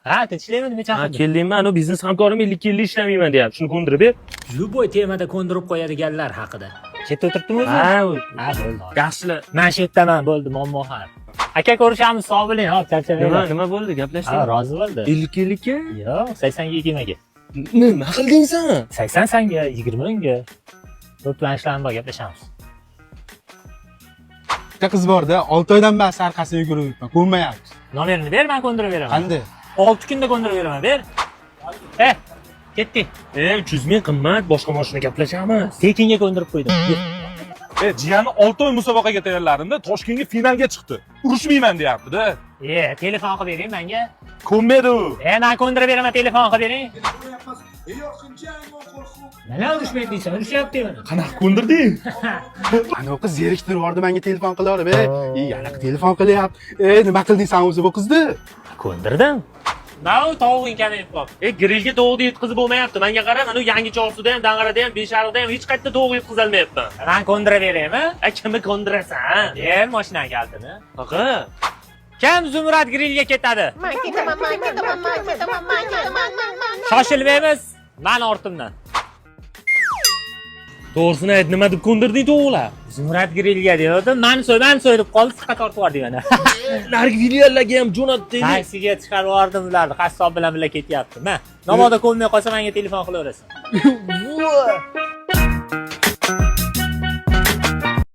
Ha, tinchlikmi, nima Ha, chaqirding? keldingmi? Ana biznes hamkorim 50 yillik ishlamayman deyapti. Shuni ko'ndirib ber. Любой temada ko'ndirib qo'yadiganlar haqida. Chetda o'tiribdimi o'zi? Ha, bo'ldi. yaxshilar. Men shu yerdaman, bo'ldi, muammo hal. Aka ko'rishamiz, sog' bo'ling, hop, charchamayman. Nima bo'ldi? Ha, Gaplashding? rozi bo'ldi. 50 yillikka? Yo'q, 80 ga 20 ga. Nima qilding sen? 80 sanga, 20 unga. To'plan ishlarni bor, gaplashamiz. Bitta qiz borda, 6 oydan beri sarqasiga yuguribman, ko'nmayapti. Nomerini ber, men ko'ndirib beraman. Qanday? 6 kunda ko'ndirib beraman, ber. Ketdik. 300 ming qimmat, boshqa mashina gaplashamiz. Tekinga ko'ndirib qo'ydim. Jiyani 6 oy musobaqaga tayyorlarimda Toshkentga finalga chiqdi. Urushmayman deyapti-da. Telefon qilib bering menga. Ko'nmadi u. Men ko'ndirib beraman, telefon qilib bering. Mana urushmaydi deysan, urushyapti mana. Qanaqa ko'ndirding? Ana qiz zeriktirib yubordi menga telefon qilaverib, yana telefon qilyapti. Nima qilding sen o'zi bu qizni? Ko'ndirdim. Mana tovuqing kamayib qoldi. Grillga tovuqni yetkazib bo'lmayapti. Menga qara, mana yangi Chorsuda ham, Dang'arada ham, Beshariqda ham hech qayerda tovuq yetkazolmayapti. Men ko'ndirib beraymi? Kimni ko'ndirasan? Ber mashinani kalitini. Aqa. Kim Zumrad grillga ketadi? Men ketaman. Shoshilmaymiz. Men ortimdan. To'g'risini ayt, nima deb ko'ndirding tovuqlar? Zumrad grillga dedim, men so'yib qoldi, siqqa tortib yubordi mana. Nargi filiallarga ham jo'natdi. Taksiga chiqarib yubordim ularni, qassob bilan birga ketyapti. Men namoda ko'nmay qolsa menga telefon qilaverasan.